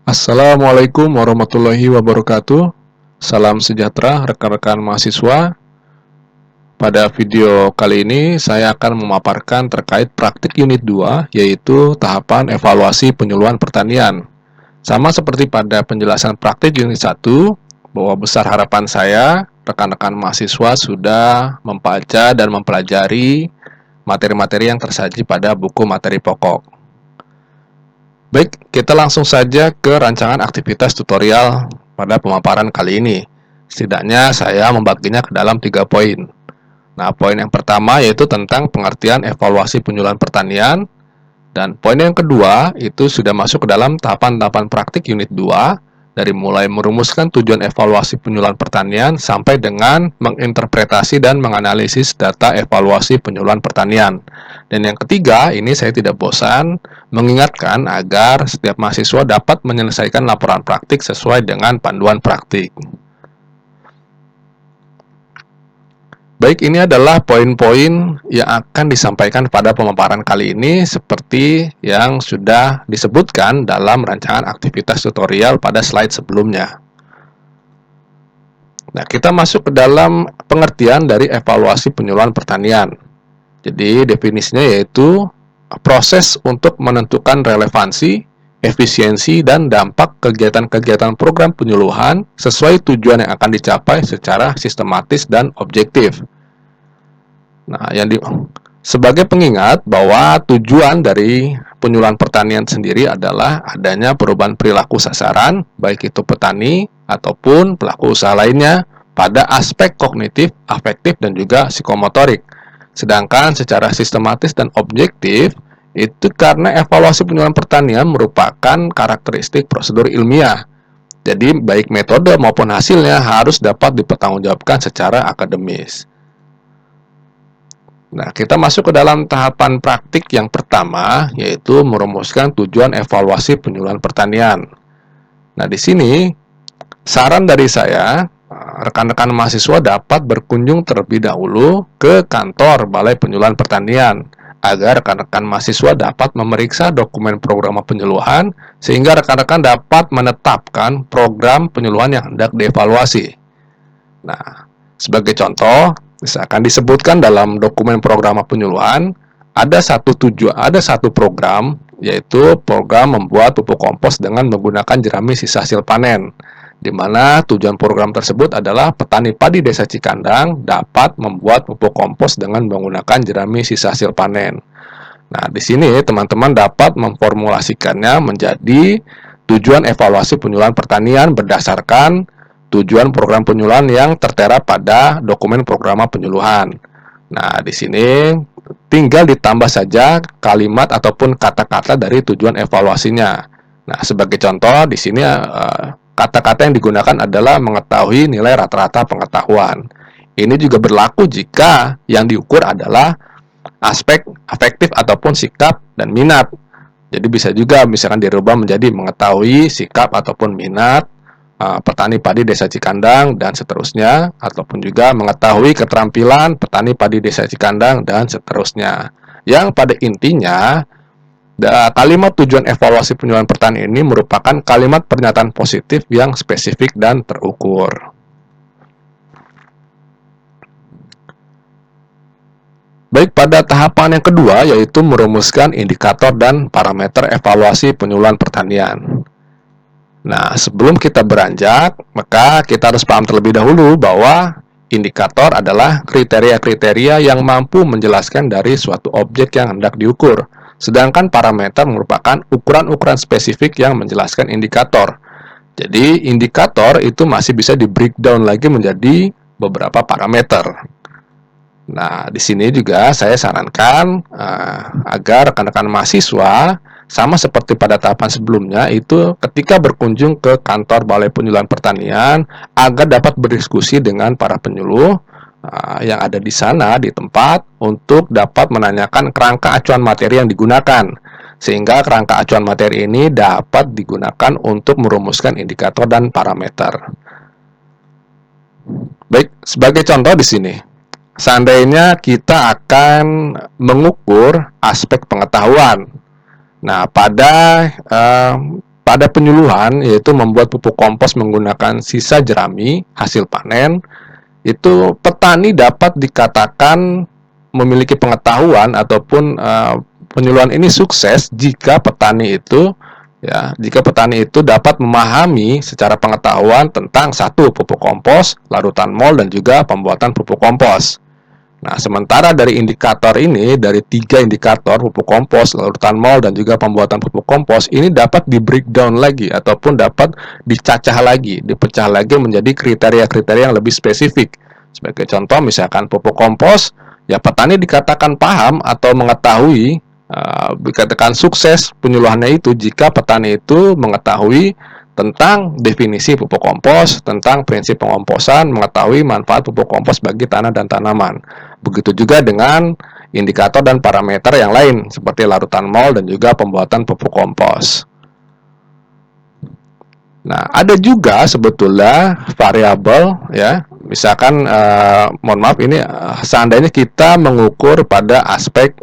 Assalamualaikum warahmatullahi wabarakatuh. Salam sejahtera rekan-rekan mahasiswa. Pada video kali ini saya akan memaparkan terkait praktik unit 2, yaitu tahapan evaluasi penyuluhan pertanian. Sama seperti pada penjelasan praktik unit 1, bahwa besar harapan saya rekan-rekan mahasiswa sudah membaca dan mempelajari materi-materi yang tersaji pada buku materi pokok. Baik, kita langsung saja ke rancangan aktivitas tutorial pada pemaparan kali ini. Setidaknya saya membaginya ke dalam 3 poin. Nah, poin yang pertama yaitu tentang pengertian evaluasi penyuluhan pertanian. Dan poin yang kedua itu sudah masuk ke dalam tahapan-tahapan praktik unit 2, dari mulai merumuskan tujuan evaluasi penyuluhan pertanian sampai dengan menginterpretasi dan menganalisis data evaluasi penyuluhan pertanian. Dan yang ketiga, ini saya tidak bosan mengingatkan agar setiap mahasiswa dapat menyelesaikan laporan praktik sesuai dengan panduan praktik. Baik, ini adalah poin-poin yang akan disampaikan pada pemaparan kali ini seperti yang sudah disebutkan dalam rancangan aktivitas tutorial pada slide sebelumnya. Nah, kita masuk ke dalam pengertian dari evaluasi penyuluhan pertanian. Jadi, definisinya yaitu proses untuk menentukan relevansi, efisiensi, dan dampak kegiatan-kegiatan program penyuluhan sesuai tujuan yang akan dicapai secara sistematis dan objektif. Nah, sebagai pengingat bahwa tujuan dari penyuluhan pertanian sendiri adalah adanya perubahan perilaku sasaran, baik itu petani ataupun pelaku usaha lainnya, pada aspek kognitif, afektif, dan juga psikomotorik. Sedangkan secara sistematis dan objektif, itu karena evaluasi penyuluhan pertanian merupakan karakteristik prosedur ilmiah. Jadi, baik metode maupun hasilnya harus dapat dipertanggungjawabkan secara akademis. Nah, kita masuk ke dalam tahapan praktik yang pertama, yaitu merumuskan tujuan evaluasi penyuluhan pertanian. Nah, di sini, saran dari saya, rekan-rekan mahasiswa dapat berkunjung terlebih dahulu ke kantor Balai Penyuluhan Pertanian, agar rekan-rekan mahasiswa dapat memeriksa dokumen program penyuluhan, sehingga rekan-rekan dapat menetapkan program penyuluhan yang hendak dievaluasi. Nah, sebagai contoh, misalkan disebutkan dalam dokumen program penyuluhan, ada satu program, yaitu program membuat pupuk kompos dengan menggunakan jerami sisa hasil panen, di mana tujuan program tersebut adalah petani padi Desa Cikandang dapat membuat pupuk kompos dengan menggunakan jerami sisa hasil panen. Nah, di sini teman-teman dapat memformulasikannya menjadi tujuan evaluasi penyuluhan pertanian berdasarkan tujuan program penyuluhan yang tertera pada dokumen program penyuluhan. Nah, di sini tinggal ditambah saja kalimat ataupun kata-kata dari tujuan evaluasinya. Nah, sebagai contoh di sini kata-kata yang digunakan adalah mengetahui nilai rata-rata pengetahuan. Ini juga berlaku jika yang diukur adalah aspek afektif ataupun sikap dan minat. Jadi bisa juga misalkan dirubah menjadi mengetahui sikap ataupun minat petani padi Desa Cikandang dan seterusnya, ataupun juga mengetahui keterampilan petani padi Desa Cikandang dan seterusnya. Yang pada intinya kalimat tujuan evaluasi penyuluhan pertanian ini merupakan kalimat pernyataan positif yang spesifik dan terukur. Baik, pada tahapan yang kedua yaitu merumuskan indikator dan parameter evaluasi penyuluhan pertanian. Nah, sebelum kita beranjak, maka kita harus paham terlebih dahulu bahwa indikator adalah kriteria-kriteria yang mampu menjelaskan dari suatu objek yang hendak diukur. Sedangkan parameter merupakan ukuran-ukuran spesifik yang menjelaskan indikator. Jadi, indikator itu masih bisa di-breakdown lagi menjadi beberapa parameter. Nah, di sini juga saya sarankan agar rekan-rekan mahasiswa, sama seperti pada tahapan sebelumnya, itu ketika berkunjung ke kantor Balai Penyuluhan Pertanian, agar dapat berdiskusi dengan para penyuluh yang ada di sana di tempat untuk dapat menanyakan kerangka acuan materi yang digunakan, sehingga kerangka acuan materi ini dapat digunakan untuk merumuskan indikator dan parameter. Baik, sebagai contoh di sini, seandainya kita akan mengukur aspek pengetahuan. Nah, pada pada penyuluhan, yaitu membuat pupuk kompos menggunakan sisa jerami hasil panen, itu petani dapat dikatakan memiliki pengetahuan ataupun penyuluhan ini sukses jika petani itu dapat memahami secara pengetahuan tentang satu, pupuk kompos, larutan mol, dan juga pembuatan pupuk kompos. Nah, sementara dari indikator ini, dari 3 indikator, pupuk kompos, larutan mol, dan juga pembuatan pupuk kompos, ini dapat di breakdown lagi, ataupun dapat dipecah lagi menjadi kriteria-kriteria yang lebih spesifik. Sebagai contoh, misalkan pupuk kompos, ya petani dikatakan paham atau mengetahui, dikatakan sukses penyuluhannya itu jika petani itu mengetahui tentang definisi pupuk kompos, tentang prinsip pengomposan, mengetahui manfaat pupuk kompos bagi tanah dan tanaman. Begitu juga dengan indikator dan parameter yang lain, seperti larutan mol dan juga pembuatan pupuk kompos. Nah, ada juga sebetulnya variabel, ya, misalkan, mohon maaf, ini seandainya kita mengukur pada aspek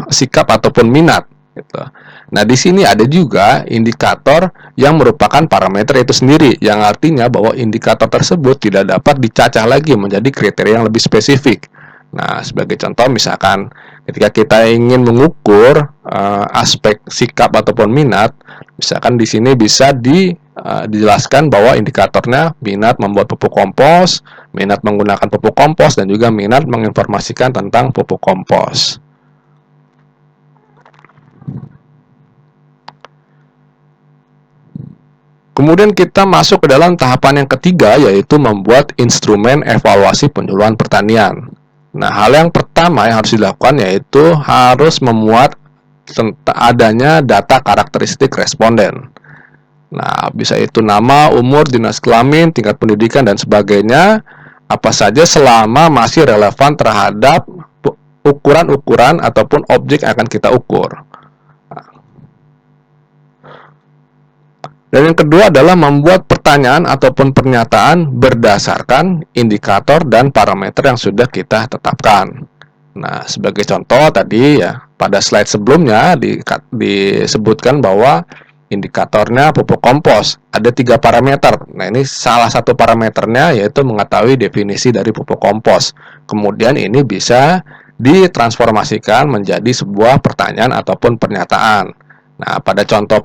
sikap ataupun minat, gitu. Nah, di sini ada juga indikator yang merupakan parameter itu sendiri, yang artinya bahwa indikator tersebut tidak dapat dicacah lagi menjadi kriteria yang lebih spesifik. Nah, sebagai contoh, misalkan ketika kita ingin mengukur aspek sikap ataupun minat, misalkan di sini bisa dijelaskan bahwa indikatornya minat membuat pupuk kompos, minat menggunakan pupuk kompos, dan juga minat menginformasikan tentang pupuk kompos. Kemudian kita masuk ke dalam tahapan yang ketiga, yaitu membuat instrumen evaluasi penyuluhan pertanian. Nah, hal yang pertama yang harus dilakukan yaitu harus memuat adanya data karakteristik responden. Nah, bisa itu nama, umur, jenis kelamin, tingkat pendidikan, dan sebagainya, apa saja selama masih relevan terhadap ukuran-ukuran ataupun objek yang akan kita ukur. Dan yang kedua adalah membuat pertanyaan ataupun pernyataan berdasarkan indikator dan parameter yang sudah kita tetapkan. Nah, sebagai contoh tadi ya, pada slide sebelumnya disebutkan bahwa indikatornya pupuk kompos ada 3 parameter. Nah, ini salah satu parameternya yaitu mengetahui definisi dari pupuk kompos. Kemudian ini bisa ditransformasikan menjadi sebuah pertanyaan ataupun pernyataan. Nah, pada contoh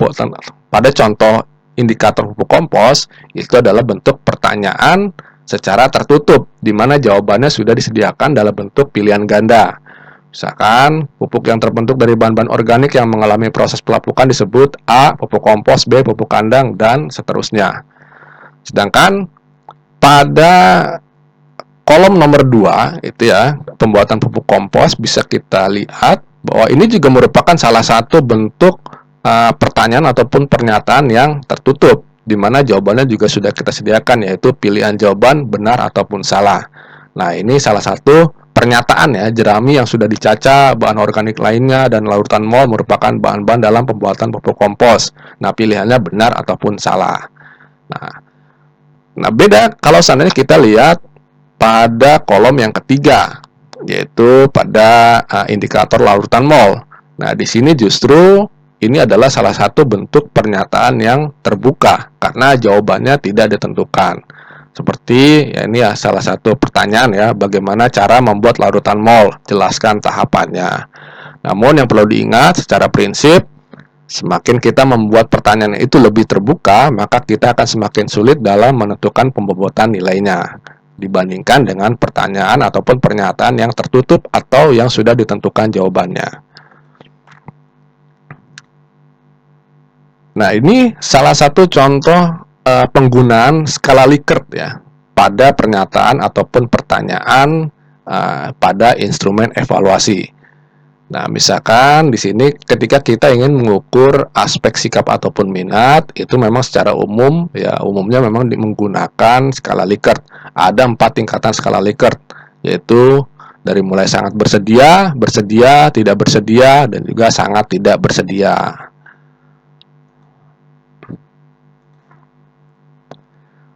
indikator pupuk kompos itu adalah bentuk pertanyaan secara tertutup, di mana jawabannya sudah disediakan dalam bentuk pilihan ganda. Misalkan, pupuk yang terbentuk dari bahan-bahan organik yang mengalami proses pelapukan disebut A, pupuk kompos, B, pupuk kandang, dan seterusnya. Sedangkan pada kolom nomor 2, itu ya, pembuatan pupuk kompos, bisa kita lihat bahwa ini juga merupakan salah satu bentuk pertanyaan ataupun pernyataan yang tertutup, di mana jawabannya juga sudah kita sediakan, yaitu pilihan jawaban benar ataupun salah. Nah, ini salah satu pernyataan ya, jerami yang sudah dicaca, bahan organik lainnya, dan larutan mol merupakan bahan-bahan dalam pembuatan pupuk kompos. Nah, pilihannya benar ataupun salah. Nah, beda kalau seandainya kita lihat pada kolom yang ketiga, yaitu pada indikator larutan mol. Nah, di sini justru ini adalah salah satu bentuk pernyataan yang terbuka karena jawabannya tidak ditentukan. Seperti ya, ini ya salah satu pertanyaan ya, bagaimana cara membuat larutan mol? Jelaskan tahapannya. Namun yang perlu diingat secara prinsip, semakin kita membuat pertanyaan itu lebih terbuka, maka kita akan semakin sulit dalam menentukan pembobotan nilainya dibandingkan dengan pertanyaan ataupun pernyataan yang tertutup atau yang sudah ditentukan jawabannya. Nah, ini salah satu contoh penggunaan skala Likert ya pada pernyataan ataupun pertanyaan pada instrumen evaluasi. Nah, misalkan di sini ketika kita ingin mengukur aspek sikap ataupun minat, itu memang secara umum ya, umumnya memang menggunakan skala Likert. Ada 4 tingkatan skala Likert, yaitu dari mulai sangat bersedia, bersedia, tidak bersedia, dan juga sangat tidak bersedia.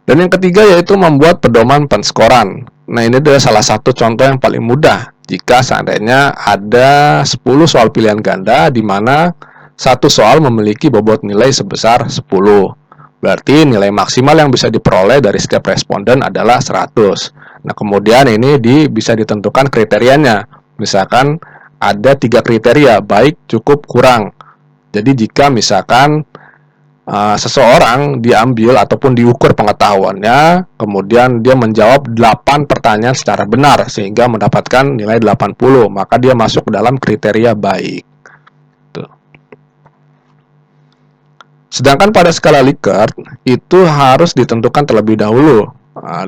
Dan yang ketiga yaitu membuat pedoman penskoran. Nah, ini adalah salah satu contoh yang paling mudah. Jika seandainya ada 10 soal pilihan ganda di mana satu soal memiliki bobot nilai sebesar 10. Berarti nilai maksimal yang bisa diperoleh dari setiap responden adalah 100. Nah, kemudian ini bisa ditentukan kriterianya. Misalkan ada 3 kriteria, baik, cukup, kurang. Jadi jika misalkan seseorang diambil ataupun diukur pengetahuannya, kemudian dia menjawab 8 pertanyaan secara benar sehingga mendapatkan nilai 80, maka dia masuk dalam kriteria baik. Sedangkan pada skala Likert itu harus ditentukan terlebih dahulu.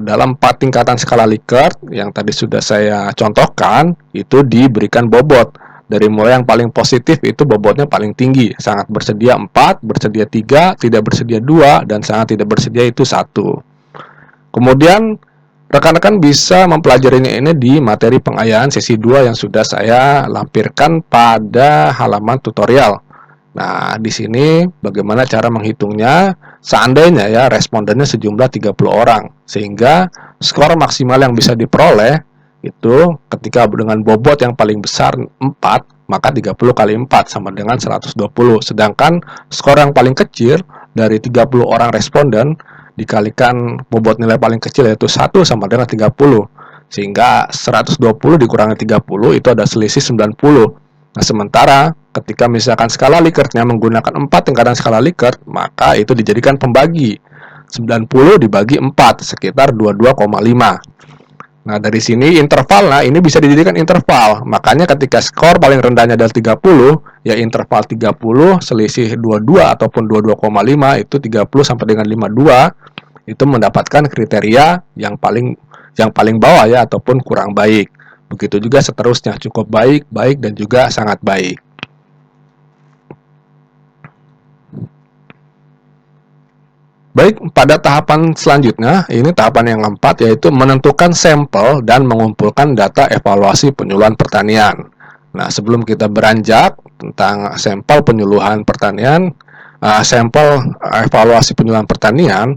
Dalam 4 tingkatan skala Likert yang tadi sudah saya contohkan, itu diberikan bobot. Dari mulai yang paling positif itu bobotnya paling tinggi, sangat bersedia 4, bersedia 3, tidak bersedia 2, dan sangat tidak bersedia itu 1. Kemudian rekan-rekan bisa mempelajarinya ini di materi pengayaan sesi 2 yang sudah saya lampirkan pada halaman tutorial. Nah, di sini bagaimana cara menghitungnya? Seandainya ya respondennya sejumlah 30 orang, sehingga skor maksimal yang bisa diperoleh itu ketika dengan bobot yang paling besar 4, maka 30 kali 4 sama dengan 120. Sedangkan skor yang paling kecil dari 30 orang responden dikalikan bobot nilai paling kecil yaitu 1 sama dengan 30. Sehingga 120 dikurangi 30 itu ada selisih 90. Nah, sementara ketika misalkan skala Likertnya menggunakan 4 tingkatan skala Likert, maka itu dijadikan pembagi. 90 dibagi 4, sekitar 22,5. Nah, dari sini intervalnya ini bisa dijadikan interval. Makanya ketika skor paling rendahnya adalah 30, ya interval 30 selisih 22 ataupun 22,5 itu 30 sampai dengan 52 itu mendapatkan kriteria yang paling bawah ya ataupun kurang baik. Begitu juga seterusnya, cukup baik, baik, dan juga sangat baik. Baik, pada tahapan selanjutnya, ini tahapan yang keempat, yaitu menentukan sampel dan mengumpulkan data evaluasi penyuluhan pertanian. Nah, sebelum kita beranjak tentang sampel penyuluhan pertanian, sampel evaluasi penyuluhan pertanian,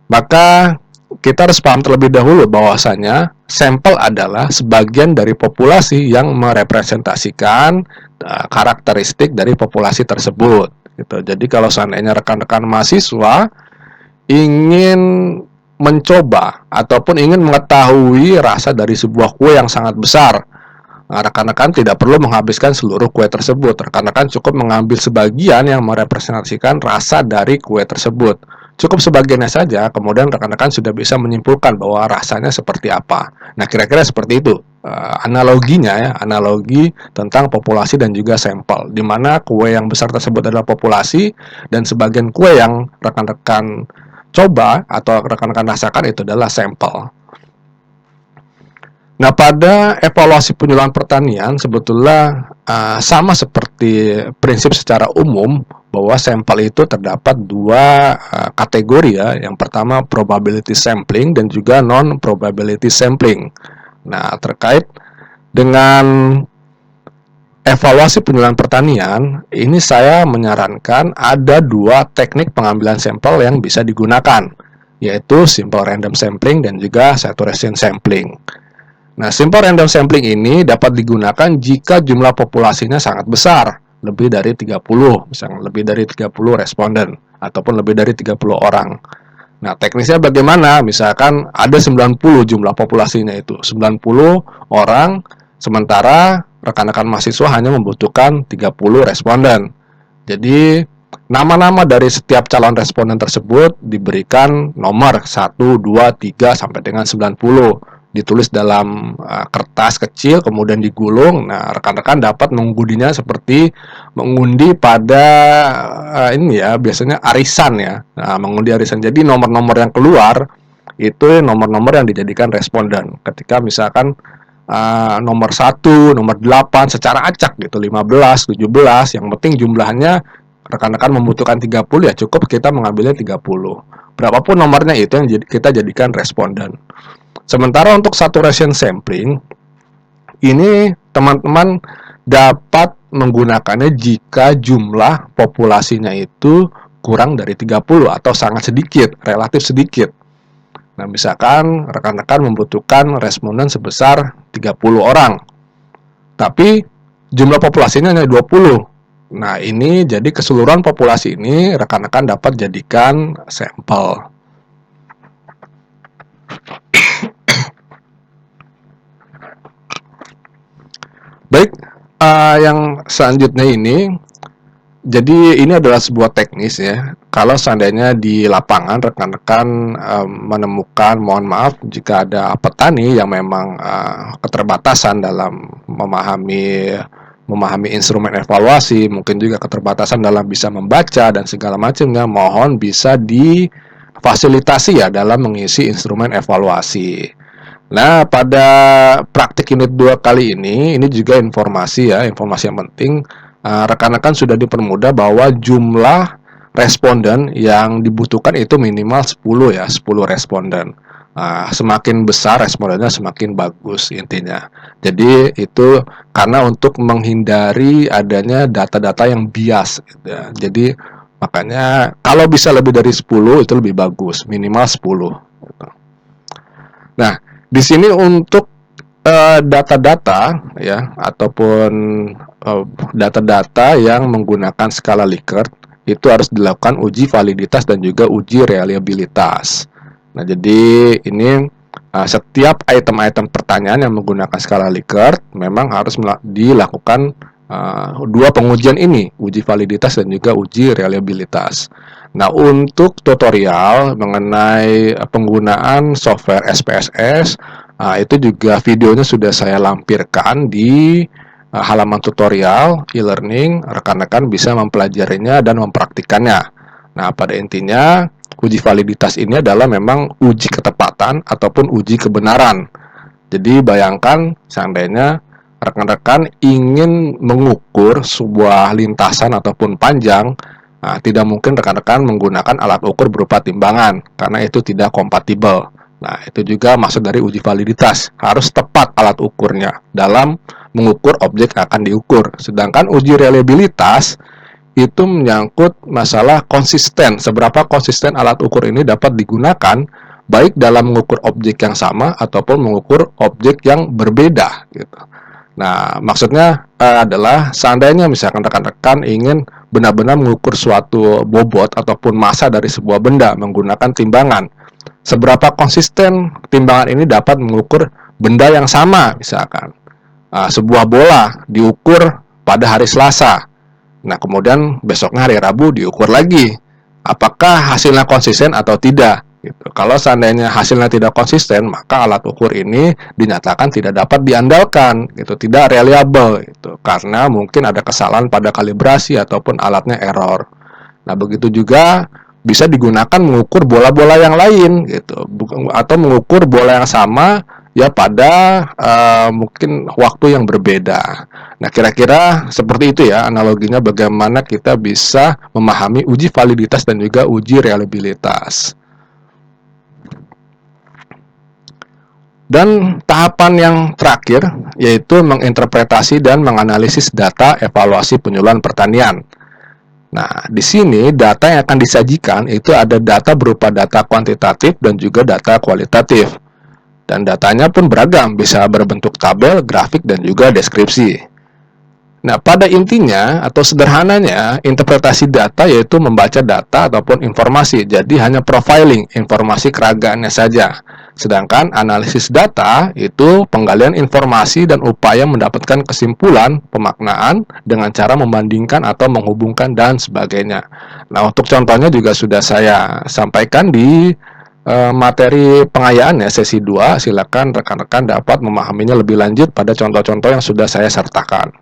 maka kita harus paham terlebih dahulu bahwasanya sampel adalah sebagian dari populasi yang merepresentasikan karakteristik dari populasi tersebut. Gitu. Jadi kalau seandainya rekan-rekan mahasiswa ingin mencoba ataupun ingin mengetahui rasa dari sebuah kue yang sangat besar, rekan-rekan tidak perlu menghabiskan seluruh kue tersebut. Rekan-rekan cukup mengambil sebagian yang merepresentasikan rasa dari kue tersebut. Cukup sebagiannya saja, kemudian rekan-rekan sudah bisa menyimpulkan bahwa rasanya seperti apa. Nah, kira-kira seperti itu analoginya ya, analogi tentang populasi dan juga sampel, di mana kue yang besar tersebut adalah populasi dan sebagian kue yang rekan-rekan coba atau rekan-rekan rasakan itu adalah sampel. Nah, pada evaluasi penyuluhan pertanian sebetulnya sama seperti prinsip secara umum bahwa sampel itu terdapat 2 kategori ya. Yang pertama probability sampling dan juga non-probability sampling. Nah, terkait dengan evaluasi penyuluhan pertanian, ini saya menyarankan ada 2 teknik pengambilan sampel yang bisa digunakan, yaitu simple random sampling dan juga saturation sampling. Nah, simple random sampling ini dapat digunakan jika jumlah populasinya sangat besar, lebih dari 30, misalnya lebih dari 30 responden, ataupun lebih dari 30 orang. Nah, teknisnya bagaimana? Misalkan ada 90 jumlah populasinya itu, 90 orang, sementara rekan-rekan mahasiswa hanya membutuhkan 30 responden. Jadi, nama-nama dari setiap calon responden tersebut diberikan nomor 1, 2, 3, sampai dengan 90. Ditulis dalam kertas kecil, kemudian digulung. Nah, rekan-rekan dapat mengundinya seperti mengundi pada ini ya, biasanya arisan ya. Nah, mengundi arisan. Jadi nomor-nomor yang keluar itu nomor-nomor yang dijadikan responden. Ketika misalkan nomor 1, nomor 8 secara acak gitu, 15, 17, yang penting jumlahnya rekan-rekan membutuhkan 30 ya cukup kita mengambilnya 30. Berapapun nomornya itu yang kita jadikan responden. Sementara untuk saturation sampling, ini teman-teman dapat menggunakannya jika jumlah populasinya itu kurang dari 30 atau sangat sedikit, relatif sedikit. Nah, misalkan rekan-rekan membutuhkan responden sebesar 30 orang, tapi jumlah populasinya hanya 20. Nah, ini jadi keseluruhan populasi ini rekan-rekan dapat jadikan sampel. Baik, yang selanjutnya ini, jadi ini adalah sebuah teknis ya. Kalau seandainya di lapangan rekan-rekan menemukan, mohon maaf jika ada petani yang memang keterbatasan dalam memahami instrumen evaluasi, mungkin juga keterbatasan dalam bisa membaca dan segala macamnya, mohon bisa difasilitasi ya dalam mengisi instrumen evaluasi. Nah, pada praktik unit 2 kali ini juga informasi ya, informasi yang penting. Rekan-rekan sudah dipermudah bahwa jumlah responden yang dibutuhkan itu minimal 10 ya, 10 responden. Semakin besar respondennya semakin bagus intinya. Jadi itu karena untuk menghindari adanya data-data yang bias gitu ya. Jadi makanya kalau bisa lebih dari 10 itu lebih bagus, minimal 10 gitu. Nah, di sini untuk data-data ya ataupun data-data yang menggunakan skala Likert itu harus dilakukan uji validitas dan juga uji reliabilitas. Nah, jadi ini setiap item-item pertanyaan yang menggunakan skala Likert memang harus dilakukan dua pengujian ini, uji validitas dan juga uji reliabilitas. Nah, untuk tutorial mengenai penggunaan software SPSS, itu juga videonya sudah saya lampirkan di halaman tutorial e-learning. Rekan-rekan bisa mempelajarinya dan mempraktikannya. Nah, pada intinya, uji validitas ini adalah memang uji ketepatan ataupun uji kebenaran. Jadi, bayangkan seandainya rekan-rekan ingin mengukur sebuah lintasan ataupun panjang, tidak mungkin rekan-rekan menggunakan alat ukur berupa timbangan, karena itu tidak kompatibel. Nah, itu juga maksud dari uji validitas. Harus tepat alat ukurnya dalam mengukur objek yang akan diukur. Sedangkan uji reliabilitas itu menyangkut masalah konsisten. Seberapa konsisten alat ukur ini dapat digunakan, baik dalam mengukur objek yang sama ataupun mengukur objek yang berbeda. Gitu. Nah, maksudnya adalah seandainya misalkan rekan-rekan ingin benar-benar mengukur suatu bobot ataupun massa dari sebuah benda menggunakan timbangan, seberapa konsisten timbangan ini dapat mengukur benda yang sama, misalkan sebuah bola diukur pada hari Selasa, nah kemudian besoknya hari Rabu diukur lagi, apakah hasilnya konsisten atau tidak gitu. Kalau seandainya hasilnya tidak konsisten, maka alat ukur ini dinyatakan tidak dapat diandalkan gitu, tidak reliable gitu, karena mungkin ada kesalahan pada kalibrasi ataupun alatnya error. Nah, begitu juga bisa digunakan mengukur bola-bola yang lain gitu, atau mengukur bola yang sama ya pada mungkin waktu yang berbeda. Nah, kira-kira seperti itu ya analoginya bagaimana kita bisa memahami uji validitas dan juga uji reliabilitas. Dan tahapan yang terakhir yaitu menginterpretasi dan menganalisis data evaluasi penyuluhan pertanian. Nah, di sini data yang akan disajikan itu ada data berupa data kuantitatif dan juga data kualitatif. Dan datanya pun beragam, bisa berbentuk tabel, grafik, dan juga deskripsi. Nah, pada intinya atau sederhananya, interpretasi data yaitu membaca data ataupun informasi. Jadi hanya profiling, informasi keragaannya saja. Sedangkan analisis data itu penggalian informasi dan upaya mendapatkan kesimpulan, pemaknaan dengan cara membandingkan atau menghubungkan dan sebagainya. Nah, untuk contohnya juga sudah saya sampaikan di materi pengayaan ya sesi 2. Silakan rekan-rekan dapat memahaminya lebih lanjut pada contoh-contoh yang sudah saya sertakan.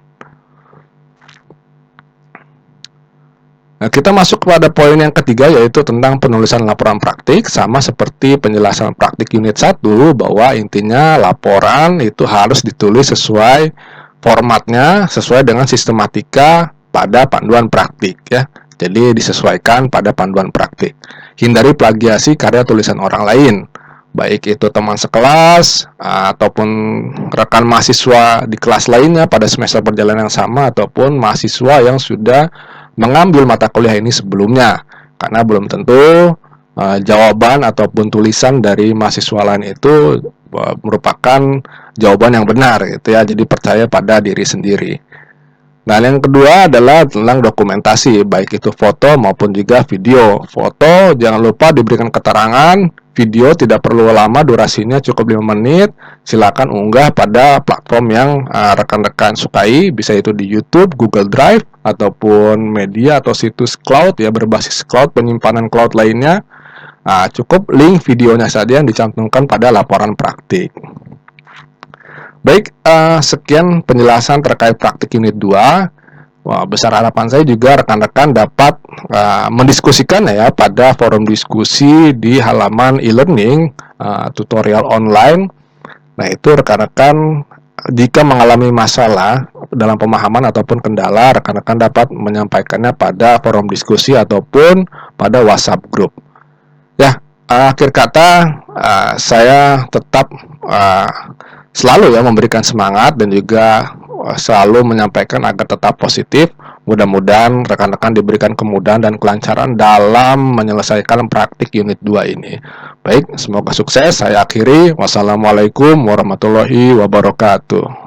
Nah, kita masuk kepada poin yang ketiga yaitu tentang penulisan laporan praktik. Sama seperti penjelasan praktik unit 1 bahwa intinya laporan itu harus ditulis sesuai formatnya, sesuai dengan sistematika pada panduan praktik ya. Jadi disesuaikan pada panduan praktik. Hindari plagiasi karya tulisan orang lain, baik itu teman sekelas ataupun rekan mahasiswa di kelas lainnya pada semester perjalanan yang sama ataupun mahasiswa yang sudah mengambil mata kuliah ini sebelumnya, karena belum tentu jawaban ataupun tulisan dari mahasiswa lain itu merupakan jawaban yang benar gitu ya. Jadi percaya pada diri sendiri. Nah, yang kedua adalah tentang dokumentasi, baik itu foto maupun juga video. Foto, jangan lupa diberikan keterangan. Video tidak perlu lama, durasinya cukup 5 menit. Silakan unggah pada platform yang rekan-rekan sukai, bisa itu di YouTube, Google Drive, ataupun media atau situs cloud ya, berbasis cloud, penyimpanan cloud lainnya. Cukup link videonya saja yang dicantumkan pada laporan praktik. Baik, sekian penjelasan terkait praktik unit 2. Wah, besar harapan saya juga rekan-rekan dapat mendiskusikan ya pada forum diskusi di halaman e-learning tutorial online. Nah, itu rekan-rekan jika mengalami masalah dalam pemahaman ataupun kendala, rekan-rekan dapat menyampaikannya pada forum diskusi ataupun pada WhatsApp group. Ya, akhir kata saya tetap selalu ya memberikan semangat dan juga selalu menyampaikan agar tetap positif. Mudah-mudahan rekan-rekan diberikan kemudahan dan kelancaran dalam menyelesaikan praktik unit 2 ini. Baik, semoga sukses. Saya akhiri. Wassalamualaikum warahmatullahi wabarakatuh.